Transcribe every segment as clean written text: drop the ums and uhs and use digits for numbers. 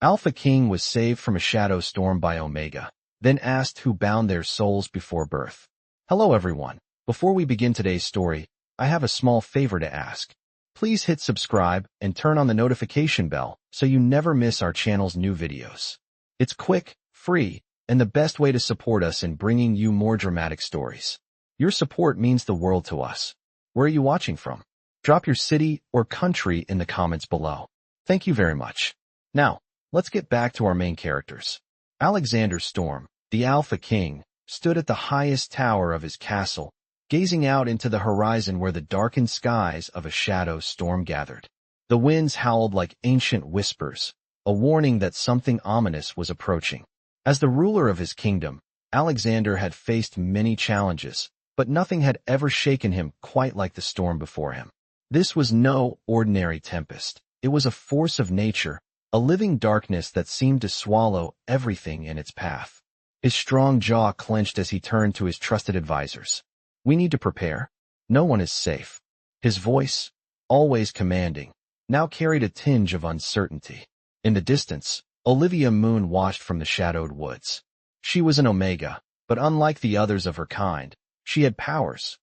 Alpha King was saved from a shadow storm by Omega, then asked who bound their souls before birth. Hello everyone. Before we begin today's story, I have a small favor to ask. Please hit subscribe and turn on the notification bell so you never miss our channel's new videos. It's quick, free, and the best way to support us in bringing you more dramatic stories. Your support means the world to us. Where are you watching from? Drop your city or country in the comments below. Thank you very much. Now, let's get back to our main characters. Alexander Storm, the Alpha King, stood at the highest tower of his castle, gazing out into the horizon where the darkened skies of a shadow storm gathered. The winds howled like ancient whispers, a warning that something ominous was approaching. As the ruler of his kingdom, Alexander had faced many challenges, but nothing had ever shaken him quite like the storm before him. This was no ordinary tempest. It was a force of nature, a living darkness that seemed to swallow everything in its path. His strong jaw clenched as he turned to his trusted advisors. We need to prepare. No one is safe. His voice, always commanding, now carried a tinge of uncertainty. In the distance, Olivia Moon watched from the shadowed woods. She was an Omega, but unlike the others of her kind, she had powers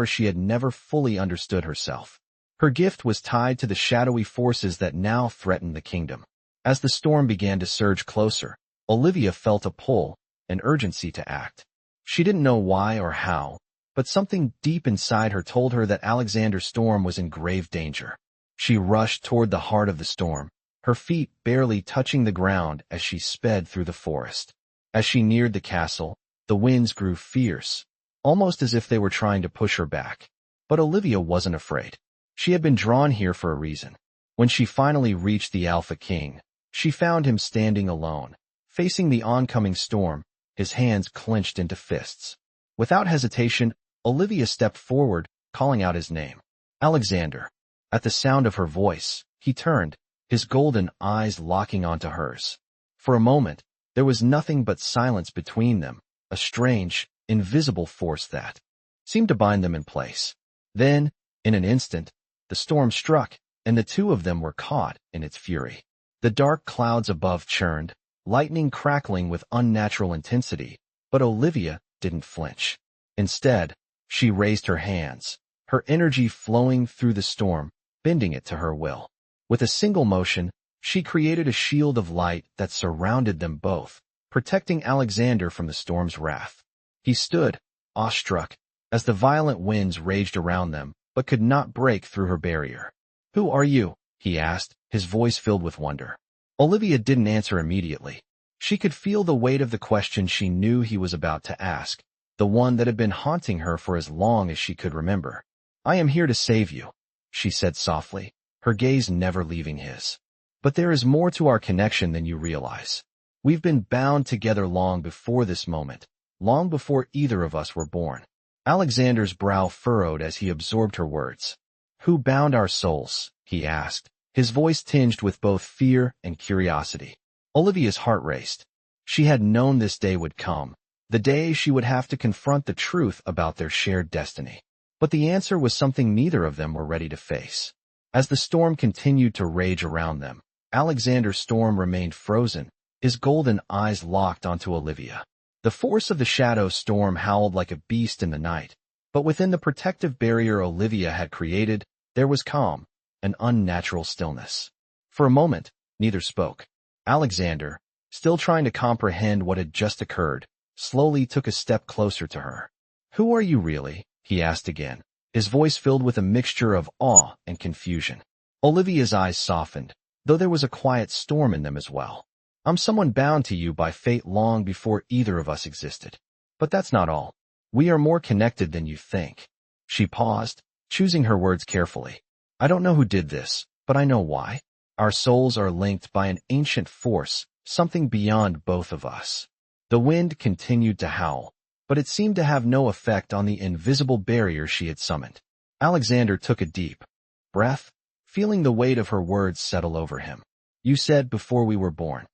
she had never fully understood herself. Her gift was tied to the shadowy forces that now threatened the kingdom. As the storm began to surge closer, Olivia felt a pull, an urgency to act. She didn't know why or how, but something deep inside her told her that Alexander Storm was in grave danger. She rushed toward the heart of the storm, her feet barely touching the ground as she sped through the forest. As she neared the castle, the winds grew fierce, almost as if they were trying to push her back. But Olivia wasn't afraid. She had been drawn here for a reason. When she finally reached the Alpha King, she found him standing alone, facing the oncoming storm, his hands clenched into fists. Without hesitation, Olivia stepped forward, calling out his name. Alexander. At the sound of her voice, he turned, his golden eyes locking onto hers. For a moment, there was nothing but silence between them, a strange, invisible force that seemed to bind them in place. Then, in an instant, the storm struck, and the two of them were caught in its fury. The dark clouds above churned, lightning crackling with unnatural intensity, but Olivia didn't flinch. Instead, she raised her hands, her energy flowing through the storm, bending it to her will. With a single motion, she created a shield of light that surrounded them both, protecting Alexander from the storm's wrath. He stood, awestruck, as the violent winds raged around them, but could not break through her barrier. "Who are you?" he asked, his voice filled with wonder. Olivia didn't answer immediately. She could feel the weight of the question she knew he was about to ask, the one that had been haunting her for as long as she could remember. "I am here to save you," she said softly, her gaze never leaving his. "But there is more to our connection than you realize. We've been bound together long before this moment, long before either of us were born." Alexander's brow furrowed as he absorbed her words. "Who bound our souls?" he asked, his voice tinged with both fear and curiosity. Olivia's heart raced. She had known this day would come, the day she would have to confront the truth about their shared destiny. But the answer was something neither of them were ready to face. As the storm continued to rage around them, Alexander Storm remained frozen, his golden eyes locked onto Olivia. The force of the shadow storm howled like a beast in the night, but within the protective barrier Olivia had created, there was calm, an unnatural stillness. For a moment, neither spoke. Alexander, still trying to comprehend what had just occurred, slowly took a step closer to her. "Who are you really?" he asked again, his voice filled with a mixture of awe and confusion. Olivia's eyes softened, though there was a quiet storm in them as well. "I'm someone bound to you by fate long before either of us existed. But that's not all. We are more connected than you think." She paused, choosing her words carefully. "I don't know who did this, but I know why. Our souls are linked by an ancient force, something beyond both of us." The wind continued to howl, but it seemed to have no effect on the invisible barrier she had summoned. Alexander took a deep breath, feeling the weight of her words settle over him. "You said before we were born.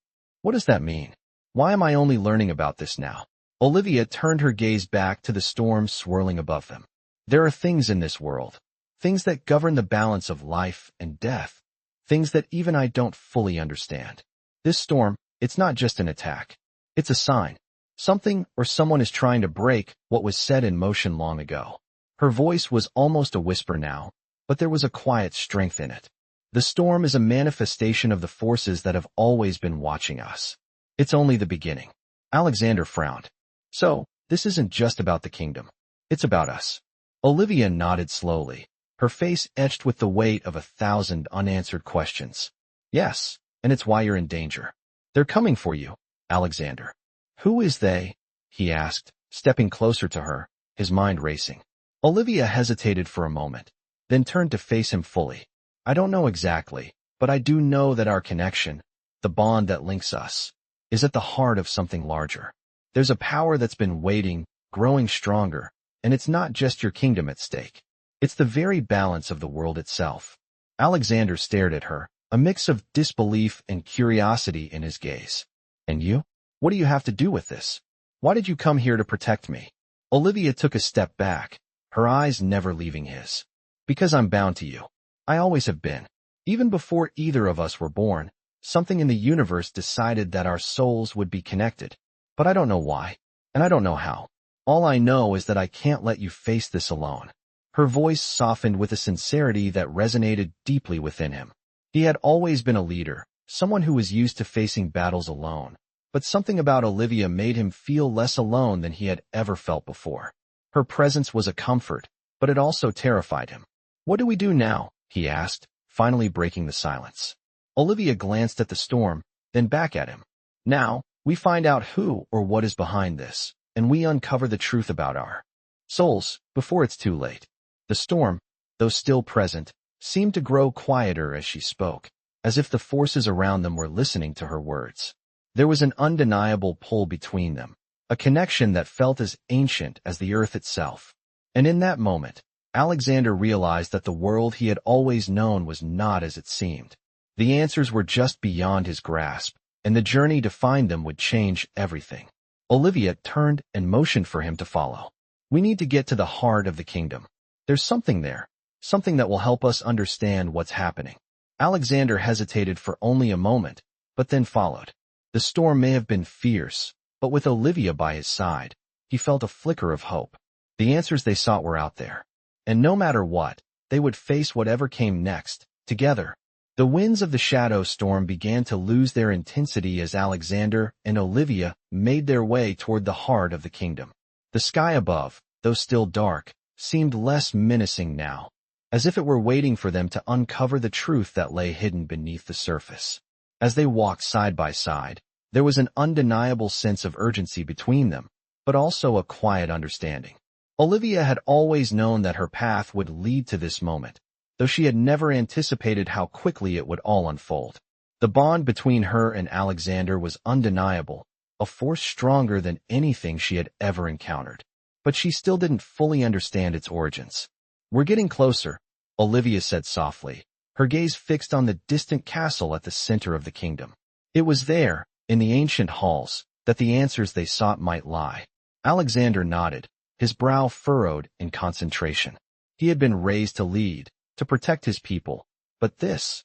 What does that mean? Why am I only learning about this now?" Olivia turned her gaze back to the storm swirling above them. "There are things in this world, things that govern the balance of life and death, things that even I don't fully understand. This storm, it's not just an attack. It's a sign. Something or someone is trying to break what was set in motion long ago. Her voice was almost a whisper now, but there was a quiet strength in it. The storm is a manifestation of the forces that have always been watching us. It's only the beginning. Alexander frowned. So, this isn't just about the kingdom. It's about us. Olivia nodded slowly, her face etched with the weight of 1,000 unanswered questions. Yes, and it's why you're in danger. They're coming for you, Alexander. Who is they? He asked, stepping closer to her, his mind racing. Olivia hesitated for a moment, then turned to face him fully. I don't know exactly, but I do know that our connection, the bond that links us, is at the heart of something larger. There's a power that's been waiting, growing stronger, and it's not just your kingdom at stake. It's the very balance of the world itself. Alexander stared at her, a mix of disbelief and curiosity in his gaze. And you? What do you have to do with this? Why did you come here to protect me? Olivia took a step back, her eyes never leaving his. Because I'm bound to you. I always have been. Even before either of us were born, something in the universe decided that our souls would be connected. But I don't know why, and I don't know how. All I know is that I can't let you face this alone. Her voice softened with a sincerity that resonated deeply within him. He had always been a leader, someone who was used to facing battles alone. But something about Olivia made him feel less alone than he had ever felt before. Her presence was a comfort, but it also terrified him. What do we do now? He asked, finally breaking the silence. Olivia glanced at the storm, then back at him. Now, we find out who or what is behind this, and we uncover the truth about our souls before it's too late. The storm, though still present, seemed to grow quieter as she spoke, as if the forces around them were listening to her words. There was an undeniable pull between them, a connection that felt as ancient as the earth itself. And in that moment, Alexander realized that the world he had always known was not as it seemed. The answers were just beyond his grasp, and the journey to find them would change everything. Olivia turned and motioned for him to follow. We need to get to the heart of the kingdom. There's something there, something that will help us understand what's happening. Alexander hesitated for only a moment, but then followed. The storm may have been fierce, but with Olivia by his side, he felt a flicker of hope. The answers they sought were out there. And no matter what, they would face whatever came next, together. The winds of the shadow storm began to lose their intensity as Alexander and Olivia made their way toward the heart of the kingdom. The sky above, though still dark, seemed less menacing now, as if it were waiting for them to uncover the truth that lay hidden beneath the surface. As they walked side by side, there was an undeniable sense of urgency between them, but also a quiet understanding. Olivia had always known that her path would lead to this moment, though she had never anticipated how quickly it would all unfold. The bond between her and Alexander was undeniable, a force stronger than anything she had ever encountered. But she still didn't fully understand its origins. We're getting closer, Olivia said softly, her gaze fixed on the distant castle at the center of the kingdom. It was there, in the ancient halls, that the answers they sought might lie. Alexander nodded, his brow furrowed in concentration. He had been raised to lead, to protect his people, but this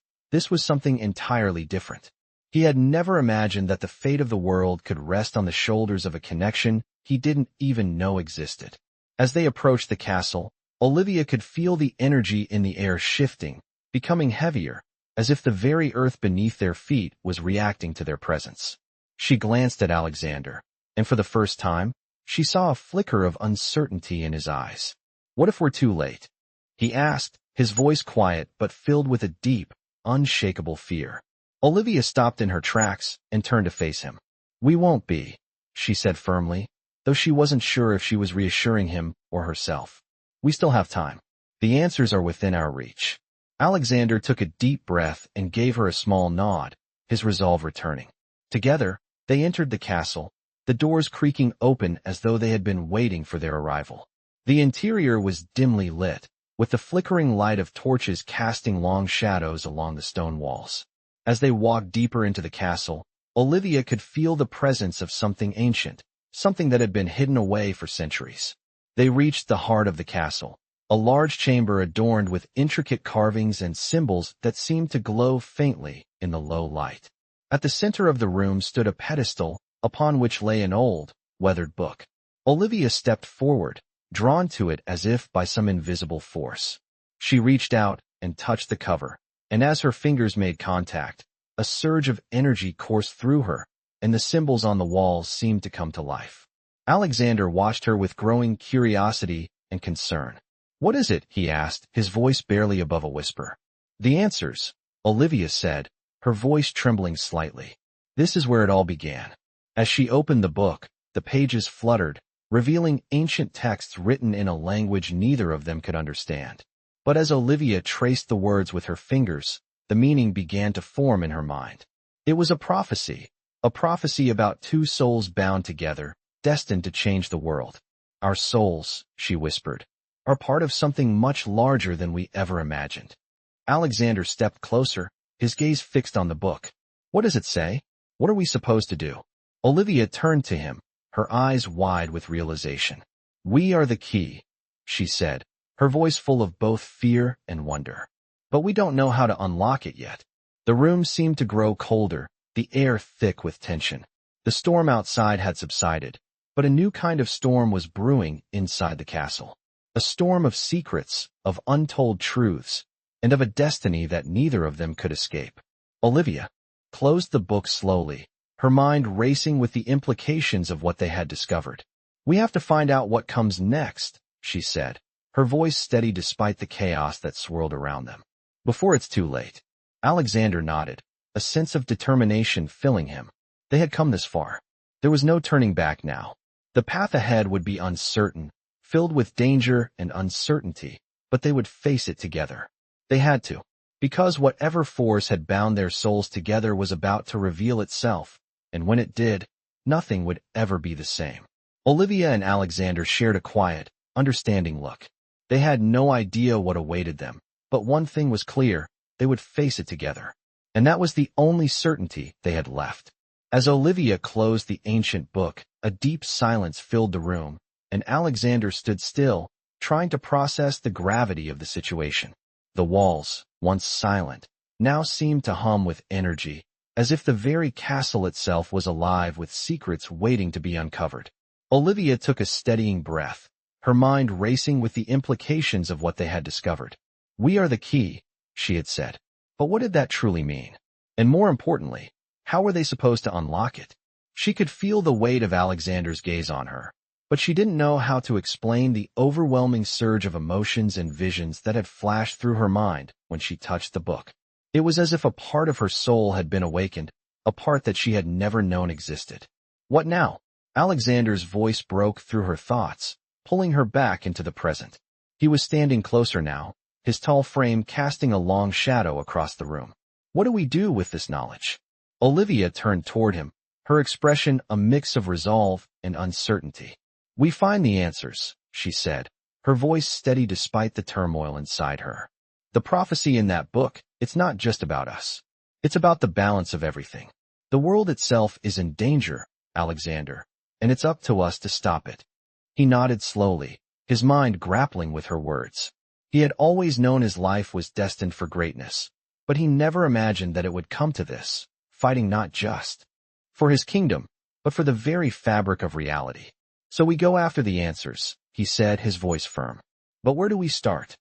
was something entirely different. He had never imagined that the fate of the world could rest on the shoulders of a connection he didn't even know existed. As they approached the castle, Olivia could feel the energy in the air shifting, becoming heavier, as if the very earth beneath their feet was reacting to their presence. She glanced at Alexander, and for the first time, she saw a flicker of uncertainty in his eyes. What if we're too late? He asked, his voice quiet but filled with a deep, unshakable fear. Olivia stopped in her tracks and turned to face him. We won't be, she said firmly, though she wasn't sure if she was reassuring him or herself. We still have time. The answers are within our reach. Alexander took a deep breath and gave her a small nod, his resolve returning. Together, they entered the castle, the doors creaking open as though they had been waiting for their arrival. The interior was dimly lit, with the flickering light of torches casting long shadows along the stone walls. As they walked deeper into the castle, Olivia could feel the presence of something ancient, something that had been hidden away for centuries. They reached the heart of the castle, a large chamber adorned with intricate carvings and symbols that seemed to glow faintly in the low light. At the center of the room stood a pedestal, upon which lay an old, weathered book. Olivia stepped forward, drawn to it as if by some invisible force. She reached out and touched the cover, and as her fingers made contact, a surge of energy coursed through her, and the symbols on the walls seemed to come to life. Alexander watched her with growing curiosity and concern. "What is it?" he asked, his voice barely above a whisper. "The answers," Olivia said, her voice trembling slightly. "This is where it all began." As she opened the book, the pages fluttered, revealing ancient texts written in a language neither of them could understand. But as Olivia traced the words with her fingers, the meaning began to form in her mind. It was a prophecy about two souls bound together, destined to change the world. "Our souls," she whispered, "are part of something much larger than we ever imagined." Alexander stepped closer, his gaze fixed on the book. "What does it say? What are we supposed to do?" Olivia turned to him, her eyes wide with realization. "We are the key," she said, her voice full of both fear and wonder. "But we don't know how to unlock it yet." The room seemed to grow colder, the air thick with tension. The storm outside had subsided, but a new kind of storm was brewing inside the castle. A storm of secrets, of untold truths, and of a destiny that neither of them could escape. Olivia closed the book slowly, her mind racing with the implications of what they had discovered. "We have to find out what comes next," she said, her voice steady despite the chaos that swirled around them. "Before it's too late." Alexander nodded, a sense of determination filling him. They had come this far. There was no turning back now. The path ahead would be uncertain, filled with danger and uncertainty, but they would face it together. They had to, because whatever force had bound their souls together was about to reveal itself, and when it did, nothing would ever be the same. Olivia and Alexander shared a quiet, understanding look. They had no idea what awaited them, but one thing was clear: they would face it together. And that was the only certainty they had left. As Olivia closed the ancient book, a deep silence filled the room, and Alexander stood still, trying to process the gravity of the situation. The walls, once silent, now seemed to hum with energy, as if the very castle itself was alive with secrets waiting to be uncovered. Olivia took a steadying breath, her mind racing with the implications of what they had discovered. "We are the key," she had said. But what did that truly mean? And more importantly, how were they supposed to unlock it? She could feel the weight of Alexander's gaze on her, but she didn't know how to explain the overwhelming surge of emotions and visions that had flashed through her mind when she touched the book. It was as if a part of her soul had been awakened, a part that she had never known existed. "What now?" Alexander's voice broke through her thoughts, pulling her back into the present. He was standing closer now, his tall frame casting a long shadow across the room. "What do we do with this knowledge?" Olivia turned toward him, her expression a mix of resolve and uncertainty. "We find the answers," she said, her voice steady despite the turmoil inside her. "The prophecy in that book, it's not just about us. It's about the balance of everything. The world itself is in danger, Alexander, and it's up to us to stop it." He nodded slowly, his mind grappling with her words. He had always known his life was destined for greatness, but he never imagined that it would come to this, fighting not just for his kingdom, but for the very fabric of reality. "So we go after the answers," he said, his voice firm. "But where do we start?"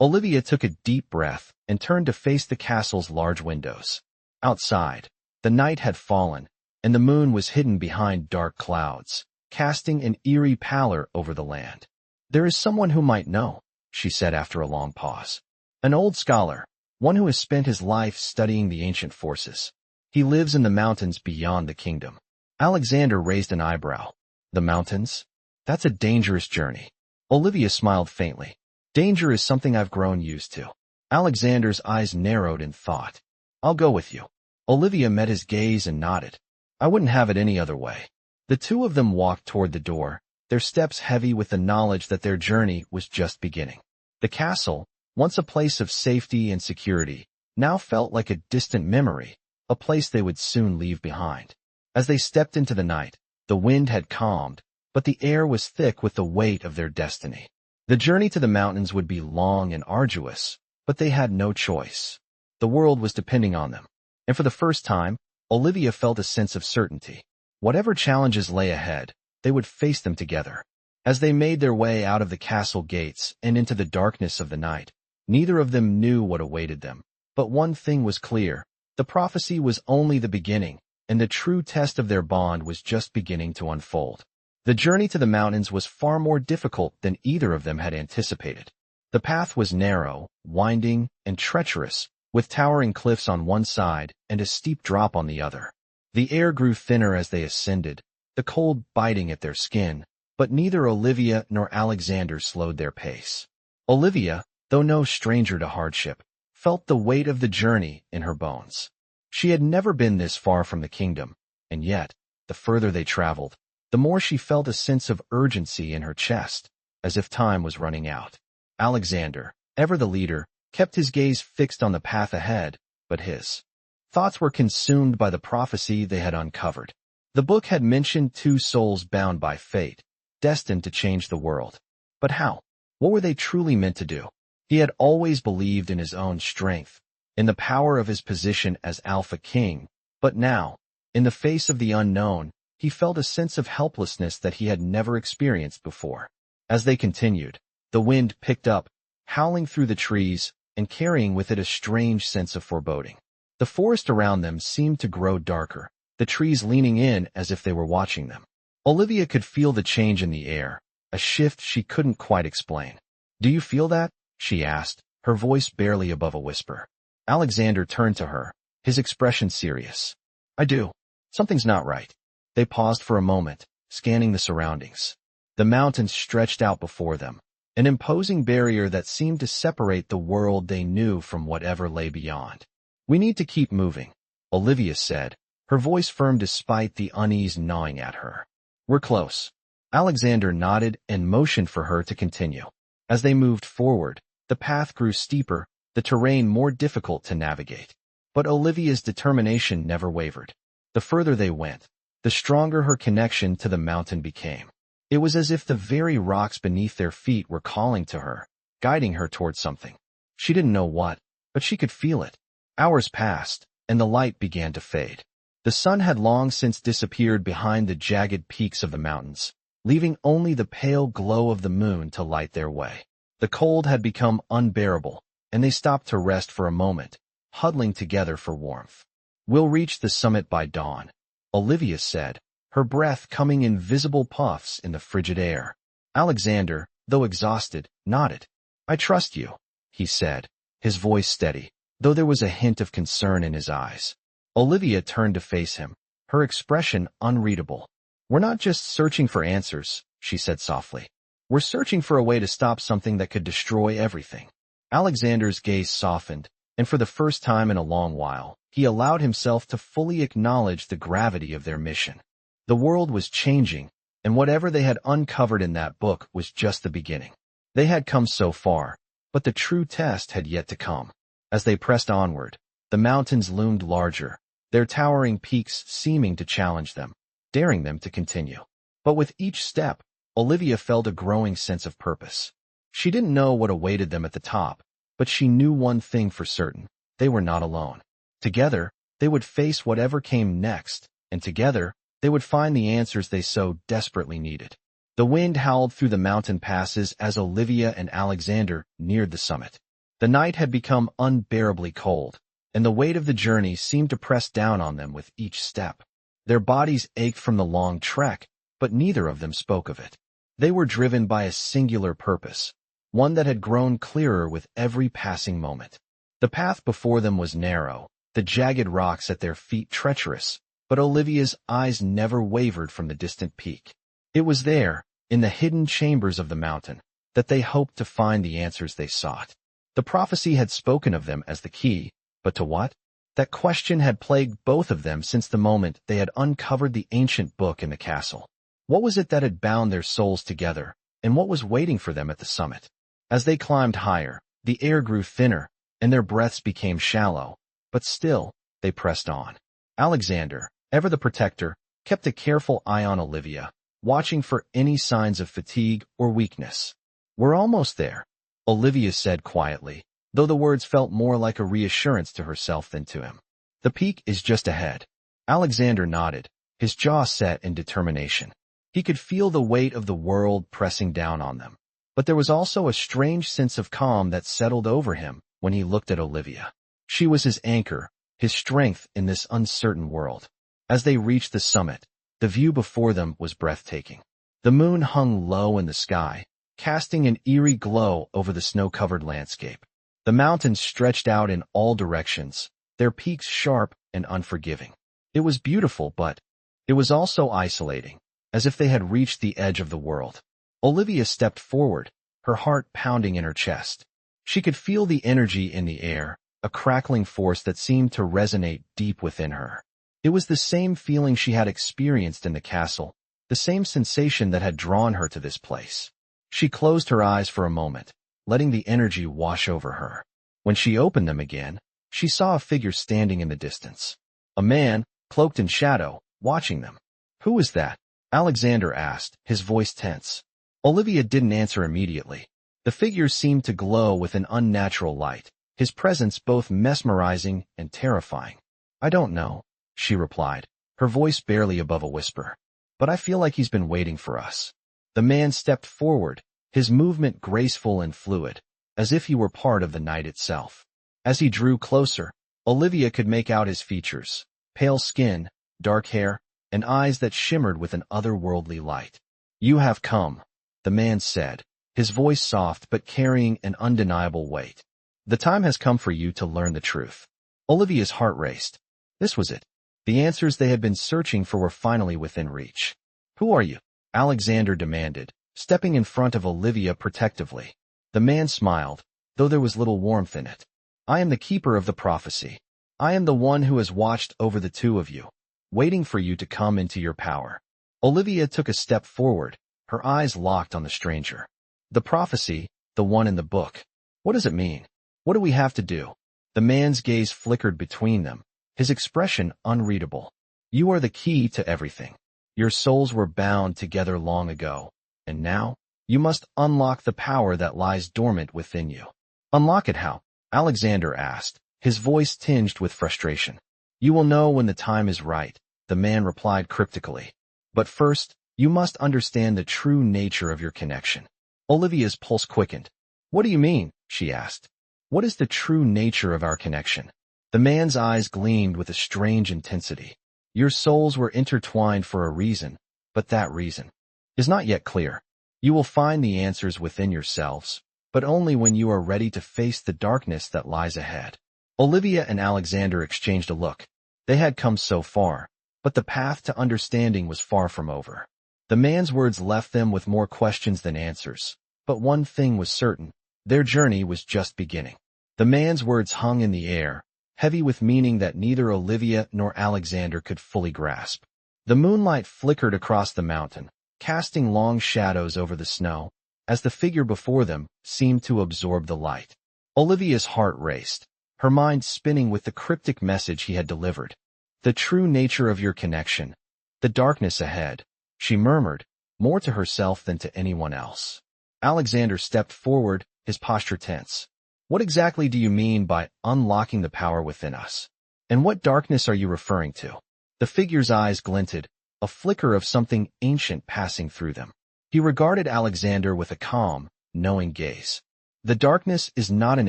Olivia took a deep breath and turned to face the castle's large windows. Outside, the night had fallen, and the moon was hidden behind dark clouds, casting an eerie pallor over the land. "There is someone who might know," she said after a long pause. "An old scholar, one who has spent his life studying the ancient forces. He lives in the mountains beyond the kingdom." Alexander raised an eyebrow. "The mountains? That's a dangerous journey." Olivia smiled faintly. "Danger is something I've grown used to." Alexander's eyes narrowed in thought. "I'll go with you." Olivia met his gaze and nodded. "I wouldn't have it any other way." The two of them walked toward the door, their steps heavy with the knowledge that their journey was just beginning. The castle, once a place of safety and security, now felt like a distant memory, a place they would soon leave behind. As they stepped into the night, the wind had calmed, but the air was thick with the weight of their destiny. The journey to the mountains would be long and arduous, but they had no choice. The world was depending on them, and for the first time, Olivia felt a sense of certainty. Whatever challenges lay ahead, they would face them together. As they made their way out of the castle gates and into the darkness of the night, neither of them knew what awaited them. But one thing was clear. The prophecy was only the beginning, and the true test of their bond was just beginning to unfold. The journey to the mountains was far more difficult than either of them had anticipated. The path was narrow, winding, and treacherous, with towering cliffs on one side and a steep drop on the other. The air grew thinner as they ascended, the cold biting at their skin, but neither Olivia nor Alexander slowed their pace. Olivia, though no stranger to hardship, felt the weight of the journey in her bones. She had never been this far from the kingdom, and yet, the further they traveled, the more she felt a sense of urgency in her chest, as if time was running out. Alexander, ever the leader, kept his gaze fixed on the path ahead, but his thoughts were consumed by the prophecy they had uncovered. The book had mentioned two souls bound by fate, destined to change the world. But how? What were they truly meant to do? He had always believed in his own strength, in the power of his position as Alpha King, but now, in the face of the unknown, he felt a sense of helplessness that he had never experienced before. As they continued, the wind picked up, howling through the trees and carrying with it a strange sense of foreboding. The forest around them seemed to grow darker, the trees leaning in as if they were watching them. Olivia could feel the change in the air, a shift she couldn't quite explain. "Do you feel that?" she asked, her voice barely above a whisper. Alexander turned to her, his expression serious. "I do. Something's not right." They paused for a moment, scanning the surroundings. The mountains stretched out before them, an imposing barrier that seemed to separate the world they knew from whatever lay beyond. "We need to keep moving," Olivia said, her voice firm despite the unease gnawing at her. "We're close." Alexander nodded and motioned for her to continue. As they moved forward, the path grew steeper, the terrain more difficult to navigate. But Olivia's determination never wavered. The further they went, the stronger her connection to the mountain became. It was as if the very rocks beneath their feet were calling to her, guiding her towards something. She didn't know what, but she could feel it. Hours passed, and the light began to fade. The sun had long since disappeared behind the jagged peaks of the mountains, leaving only the pale glow of the moon to light their way. The cold had become unbearable, and they stopped to rest for a moment, huddling together for warmth. "We'll reach the summit by dawn," Olivia said, her breath coming in visible puffs in the frigid air. Alexander, though exhausted, nodded. "I trust you," he said, his voice steady, though there was a hint of concern in his eyes. Olivia turned to face him, her expression unreadable. "We're not just searching for answers," she said softly. "We're searching for a way to stop something that could destroy everything." Alexander's gaze softened, and for the first time in a long while, he allowed himself to fully acknowledge the gravity of their mission. The world was changing, and whatever they had uncovered in that book was just the beginning. They had come so far, but the true test had yet to come. As they pressed onward, the mountains loomed larger, their towering peaks seeming to challenge them, daring them to continue. But with each step, Olivia felt a growing sense of purpose. She didn't know what awaited them at the top, but she knew one thing for certain: they were not alone. Together, they would face whatever came next, and together, they would find the answers they so desperately needed. The wind howled through the mountain passes as Olivia and Alexander neared the summit. The night had become unbearably cold, and the weight of the journey seemed to press down on them with each step. Their bodies ached from the long trek, but neither of them spoke of it. They were driven by a singular purpose, one that had grown clearer with every passing moment. The path before them was narrow, the jagged rocks at their feet treacherous, but Olivia's eyes never wavered from the distant peak. It was there, in the hidden chambers of the mountain, that they hoped to find the answers they sought. The prophecy had spoken of them as the key, but to what? That question had plagued both of them since the moment they had uncovered the ancient book in the castle. What was it that had bound their souls together, and what was waiting for them at the summit? As they climbed higher, the air grew thinner, and their breaths became shallow, but still, they pressed on. Alexander, ever the protector, kept a careful eye on Olivia, watching for any signs of fatigue or weakness. "We're almost there," Olivia said quietly, though the words felt more like a reassurance to herself than to him. "The peak is just ahead." Alexander nodded, his jaw set in determination. He could feel the weight of the world pressing down on them. But there was also a strange sense of calm that settled over him when he looked at Olivia. She was his anchor, his strength in this uncertain world. As they reached the summit, the view before them was breathtaking. The moon hung low in the sky, casting an eerie glow over the snow-covered landscape. The mountains stretched out in all directions, their peaks sharp and unforgiving. It was beautiful, but it was also isolating, as if they had reached the edge of the world. Olivia stepped forward, her heart pounding in her chest. She could feel the energy in the air, a crackling force that seemed to resonate deep within her. It was the same feeling she had experienced in the castle, the same sensation that had drawn her to this place. She closed her eyes for a moment, letting the energy wash over her. When she opened them again, she saw a figure standing in the distance. A man, cloaked in shadow, watching them. "Who is that?" Alexander asked, his voice tense. Olivia didn't answer immediately. The figure seemed to glow with an unnatural light, his presence both mesmerizing and terrifying. "I don't know," she replied, her voice barely above a whisper. "But I feel like he's been waiting for us." The man stepped forward, his movement graceful and fluid, as if he were part of the night itself. As he drew closer, Olivia could make out his features: pale skin, dark hair, and eyes that shimmered with an otherworldly light. "You have come," the man said, his voice soft but carrying an undeniable weight. "The time has come for you to learn the truth." Olivia's heart raced. This was it. The answers they had been searching for were finally within reach. "Who are you?" Alexander demanded, stepping in front of Olivia protectively. The man smiled, though there was little warmth in it. "I am the keeper of the prophecy. I am the one who has watched over the two of you, waiting for you to come into your power." Olivia took a step forward, her eyes locked on the stranger. "The prophecy, the one in the book. What does it mean? What do we have to do?" The man's gaze flickered between them, his expression unreadable. "You are the key to everything. Your souls were bound together long ago, and now, you must unlock the power that lies dormant within you." "Unlock it how?" Alexander asked, his voice tinged with frustration. "You will know when the time is right," the man replied cryptically. "But first, you must understand the true nature of your connection." Olivia's pulse quickened. "What do you mean?" she asked. "What is the true nature of our connection?" The man's eyes gleamed with a strange intensity. "Your souls were intertwined for a reason, but that reason is not yet clear. You will find the answers within yourselves, but only when you are ready to face the darkness that lies ahead." Olivia and Alexander exchanged a look. They had come so far, but the path to understanding was far from over. The man's words left them with more questions than answers, but one thing was certain: their journey was just beginning. The man's words hung in the air, heavy with meaning that neither Olivia nor Alexander could fully grasp. The moonlight flickered across the mountain, casting long shadows over the snow, as the figure before them seemed to absorb the light. Olivia's heart raced, her mind spinning with the cryptic message he had delivered. "The true nature of your connection, the darkness ahead," she murmured, more to herself than to anyone else. Alexander stepped forward, his posture tense. "What exactly do you mean by unlocking the power within us? And what darkness are you referring to?" The figure's eyes glinted, a flicker of something ancient passing through them. He regarded Alexander with a calm, knowing gaze. "The darkness is not an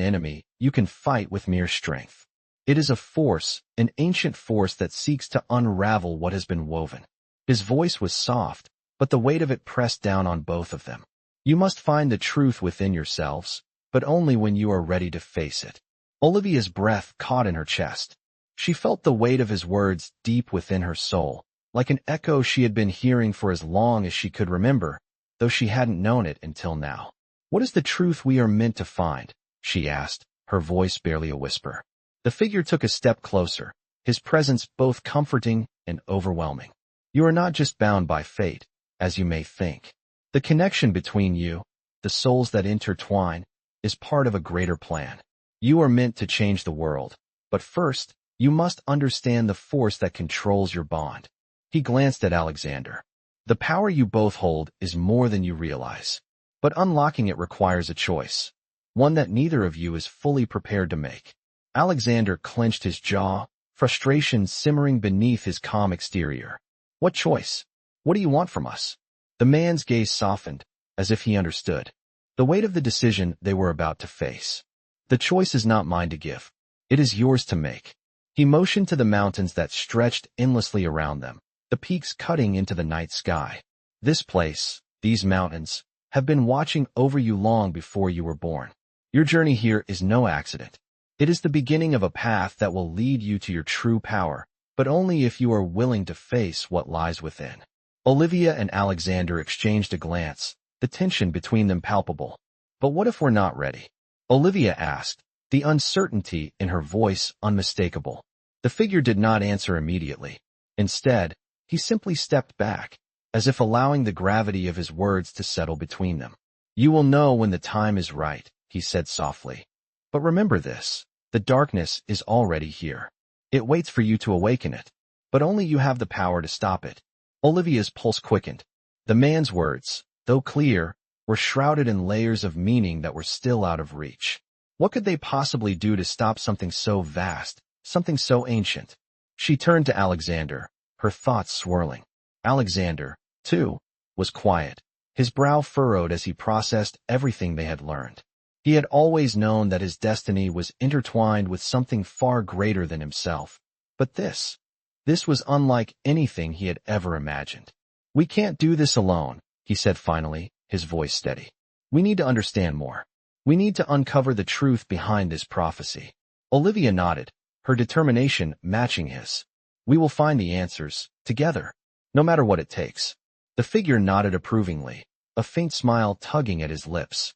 enemy you can fight with mere strength. It is a force, an ancient force that seeks to unravel what has been woven." His voice was soft, but the weight of it pressed down on both of them. "You must find the truth within yourselves, but only when you are ready to face it." Olivia's breath caught in her chest. She felt the weight of his words deep within her soul, like an echo she had been hearing for as long as she could remember, though she hadn't known it until now. "What is the truth we are meant to find?" she asked, her voice barely a whisper. The figure took a step closer, his presence both comforting and overwhelming. "You are not just bound by fate, as you may think. The connection between you, the souls that intertwine, is part of a greater plan. You are meant to change the world, but first, you must understand the force that controls your bond." He glanced at Alexander. "The power you both hold is more than you realize, but unlocking it requires a choice, one that neither of you is fully prepared to make." Alexander clenched his jaw, frustration simmering beneath his calm exterior. What choice? What do you want from us? The man's gaze softened, as if he understood the weight of the decision they were about to face. The choice is not mine to give. It is yours to make. He motioned to the mountains that stretched endlessly around them, the peaks cutting into the night sky. This place, these mountains, have been watching over you long before you were born. Your journey here is no accident. It is the beginning of a path that will lead you to your true power, but only if you are willing to face what lies within. Olivia and Alexander exchanged a glance, the tension between them palpable. But what if we're not ready? Olivia asked, the uncertainty in her voice unmistakable. The figure did not answer immediately. Instead, he simply stepped back, as if allowing the gravity of his words to settle between them. You will know when the time is right, he said softly. But remember this, the darkness is already here. It waits for you to awaken it, but only you have the power to stop it. Olivia's pulse quickened. The man's words, though clear, were shrouded in layers of meaning that were still out of reach. What could they possibly do to stop something so vast, something so ancient? She turned to Alexander, her thoughts swirling. Alexander, too, was quiet, his brow furrowed as he processed everything they had learned. He had always known that his destiny was intertwined with something far greater than himself. But this was unlike anything he had ever imagined. We can't do this alone, he said finally, his voice steady. We need to understand more. We need to uncover the truth behind this prophecy. Olivia nodded, her determination matching his. We will find the answers, together, no matter what it takes. The figure nodded approvingly, a faint smile tugging at his lips.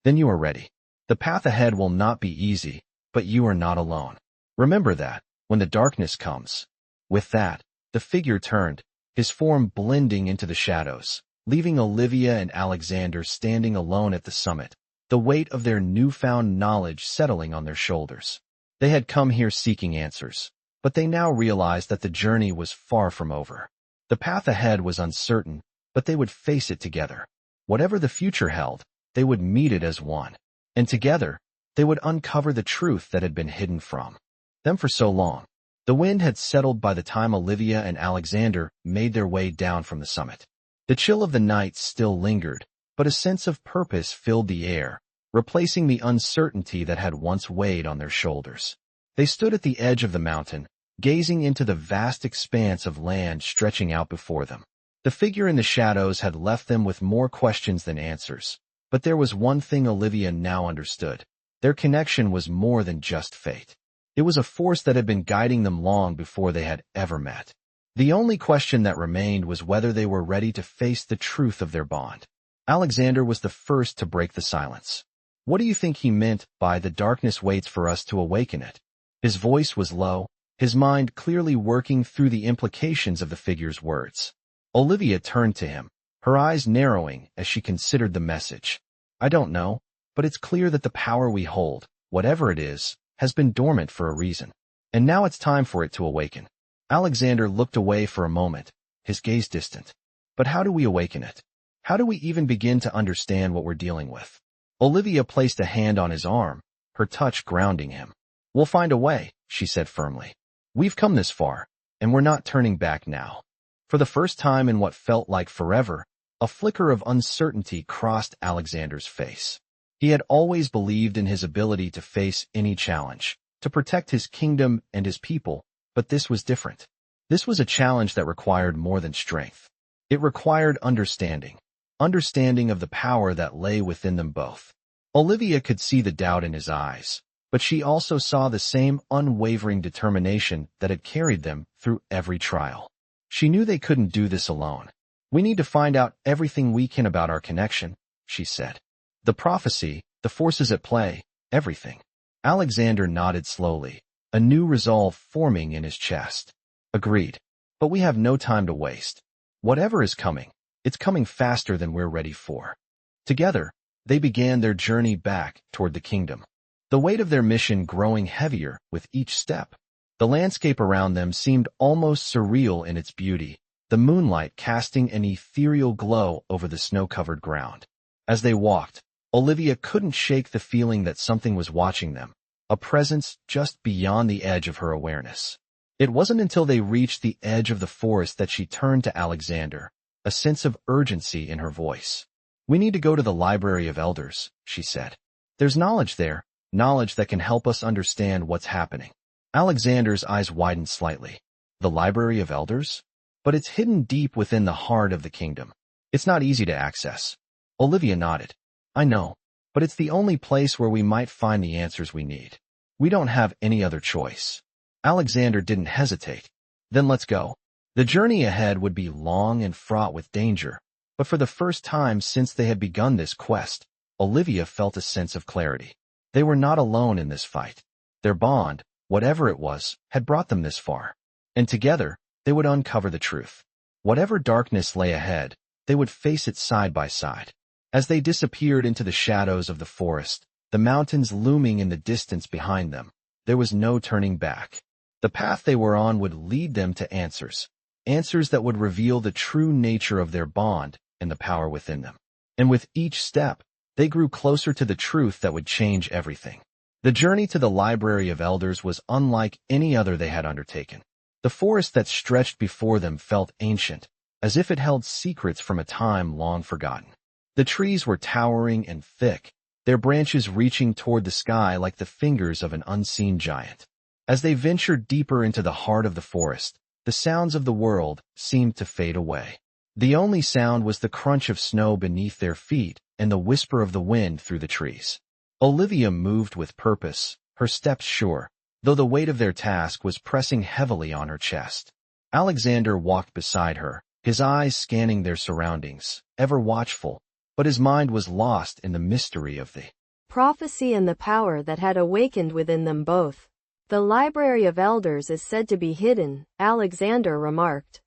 Then you are ready. The path ahead will not be easy, but you are not alone. Remember that, when the darkness comes. With that, the figure turned, his form blending into the shadows, leaving Olivia and Alexander standing alone at the summit, the weight of their newfound knowledge settling on their shoulders. They had come here seeking answers, but they now realized that the journey was far from over. The path ahead was uncertain, but they would face it together. Whatever the future held, they would meet it as one. And together, they would uncover the truth that had been hidden from them for so long. The wind had settled by the time Olivia and Alexander made their way down from the summit. The chill of the night still lingered, but a sense of purpose filled the air, replacing the uncertainty that had once weighed on their shoulders. They stood at the edge of the mountain, gazing into the vast expanse of land stretching out before them. The figure in the shadows had left them with more questions than answers, but there was one thing Olivia now understood. Their connection was more than just fate. It was a force that had been guiding them long before they had ever met. The only question that remained was whether they were ready to face the truth of their bond. Alexander was the first to break the silence. What do you think he meant by "the darkness waits for us to awaken it"? His voice was low, his mind clearly working through the implications of the figure's words. Olivia turned to him, her eyes narrowing as she considered the message. I don't know, but it's clear that the power we hold, whatever it is, has been dormant for a reason. And now it's time for it to awaken. Alexander looked away for a moment, his gaze distant. But how do we awaken it? How do we even begin to understand what we're dealing with? Olivia placed a hand on his arm, her touch grounding him. We'll find a way, she said firmly. We've come this far, and we're not turning back now. For the first time in what felt like forever, a flicker of uncertainty crossed Alexander's face. He had always believed in his ability to face any challenge, to protect his kingdom and his people, but this was different. This was a challenge that required more than strength. It required understanding of the power that lay within them both. Olivia could see the doubt in his eyes, but she also saw the same unwavering determination that had carried them through every trial. She knew they couldn't do this alone. We need to find out everything we can about our connection, she said. The prophecy, the forces at play, everything. Alexander nodded slowly, a new resolve forming in his chest. Agreed. But we have no time to waste. Whatever is coming, it's coming faster than we're ready for. Together, they began their journey back toward the kingdom, the weight of their mission growing heavier with each step. The landscape around them seemed almost surreal in its beauty, the moonlight casting an ethereal glow over the snow-covered ground. As they walked, Olivia couldn't shake the feeling that something was watching them, a presence just beyond the edge of her awareness. It wasn't until they reached the edge of the forest that she turned to Alexander, a sense of urgency in her voice. "We need to go to the Library of Elders," she said. "There's knowledge there, knowledge that can help us understand what's happening." Alexander's eyes widened slightly. "The Library of Elders? But it's hidden deep within the heart of the kingdom. It's not easy to access." Olivia nodded. "I know, but it's the only place where we might find the answers we need. We don't have any other choice." Alexander didn't hesitate. "Then let's go." The journey ahead would be long and fraught with danger, but for the first time since they had begun this quest, Olivia felt a sense of clarity. They were not alone in this fight. Their bond, whatever it was, had brought them this far. And together, they would uncover the truth. Whatever darkness lay ahead, they would face it side by side. As they disappeared into the shadows of the forest, the mountains looming in the distance behind them, there was no turning back. The path they were on would lead them to answers. Answers that would reveal the true nature of their bond and the power within them. And with each step, they grew closer to the truth that would change everything. The journey to the Library of Elders was unlike any other they had undertaken. The forest that stretched before them felt ancient, as if it held secrets from a time long forgotten. The trees were towering and thick, their branches reaching toward the sky like the fingers of an unseen giant. As they ventured deeper into the heart of the forest, the sounds of the world seemed to fade away. The only sound was the crunch of snow beneath their feet and the whisper of the wind through the trees. Olivia moved with purpose, her steps sure, though the weight of their task was pressing heavily on her chest. Alexander walked beside her, his eyes scanning their surroundings, ever watchful, but his mind was lost in the mystery of the prophecy and the power that had awakened within them both. "The Library of Elders is said to be hidden," Alexander remarked,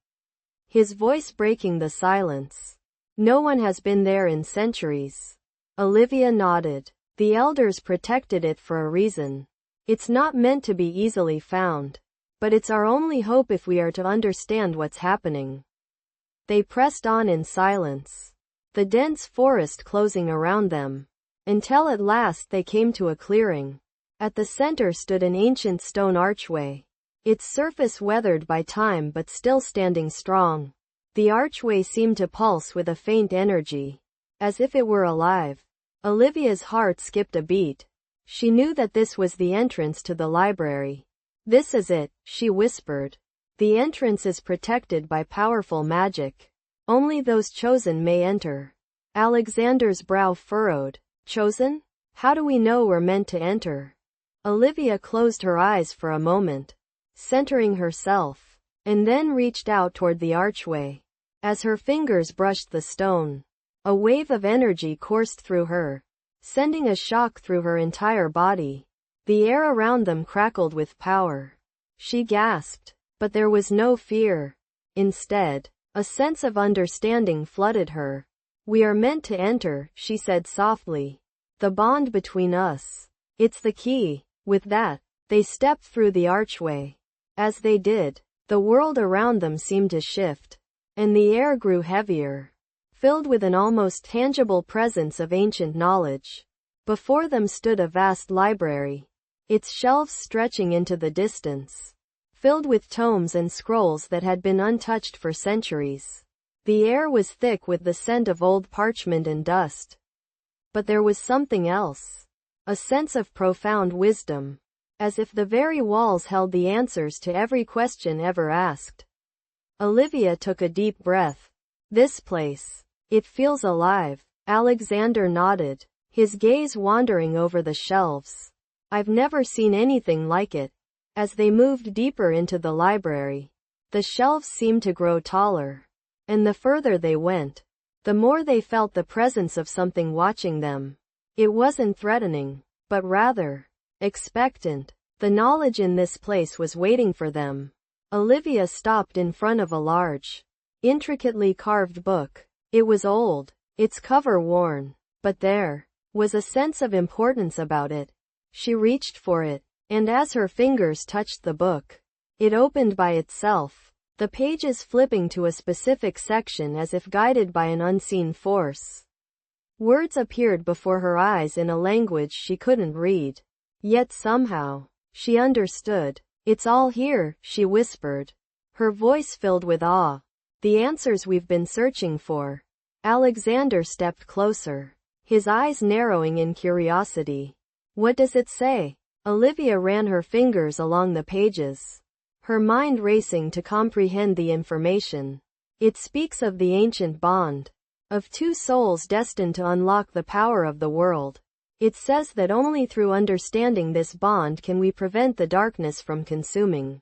his voice breaking the silence. "No one has been there in centuries." Olivia nodded. "The elders protected it for a reason. It's not meant to be easily found. But it's our only hope if we are to understand what's happening." They pressed on in silence, the dense forest closing around them, until at last they came to a clearing. At the center stood an ancient stone archway, its surface weathered by time but still standing strong. The archway seemed to pulse with a faint energy, as if it were alive. Olivia's heart skipped a beat. She knew that this was the entrance to the library. "This is it," she whispered. "The entrance is protected by powerful magic. Only those chosen may enter." Alexander's brow furrowed. "Chosen? How do we know we're meant to enter?" Olivia closed her eyes for a moment, centering herself, and then reached out toward the archway. As her fingers brushed the stone, a wave of energy coursed through her, sending a shock through her entire body. The air around them crackled with power. She gasped, but there was no fear. Instead, a sense of understanding flooded her. "We are meant to enter," she said softly. "The bond between us. It's the key." With that, they stepped through the archway. As they did, the world around them seemed to shift, and the air grew heavier, filled with an almost tangible presence of ancient knowledge. Before them stood a vast library, its shelves stretching into the distance, filled with tomes and scrolls that had been untouched for centuries. The air was thick with the scent of old parchment and dust. But there was something else. A sense of profound wisdom, as if the very walls held the answers to every question ever asked. Olivia took a deep breath. "This place. It feels alive." Alexander nodded, his gaze wandering over the shelves. "I've never seen anything like it." As they moved deeper into the library, the shelves seemed to grow taller, and the further they went, the more they felt the presence of something watching them. It wasn't threatening, but rather expectant. The knowledge in this place was waiting for them. Olivia stopped in front of a large, intricately carved book. It was old, its cover worn, but there was a sense of importance about it. She reached for it, and as her fingers touched the book, it opened by itself, the pages flipping to a specific section as if guided by an unseen force. Words appeared before her eyes in a language she couldn't read. Yet somehow, she understood. It's all here, she whispered, her voice filled with awe. The answers we've been searching for. Alexander stepped closer, his eyes narrowing in curiosity. What does it say? Olivia ran her fingers along the pages, her mind racing to comprehend the information. It speaks of the ancient bond, of two souls destined to unlock the power of the world. It says that only through understanding this bond can we prevent the darkness from consuming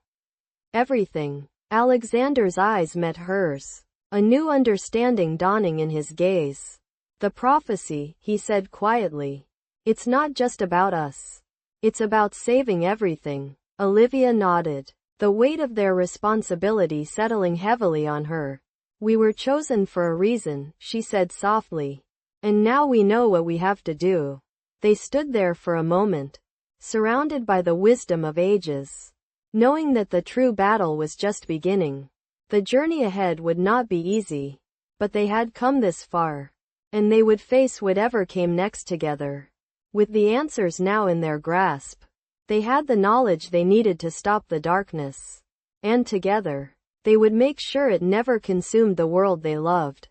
everything. Alexander's eyes met hers, a new understanding dawning in his gaze. The prophecy, he said quietly. It's not just about us. It's about saving everything. Olivia nodded, the weight of their responsibility settling heavily on her. We were chosen for a reason, she said softly. And now we know what we have to do. They stood there for a moment, surrounded by the wisdom of ages, knowing that the true battle was just beginning. The journey ahead would not be easy, but they had come this far, and they would face whatever came next together. With the answers now in their grasp, they had the knowledge they needed to stop the darkness. And together, they would make sure it never consumed the world they loved.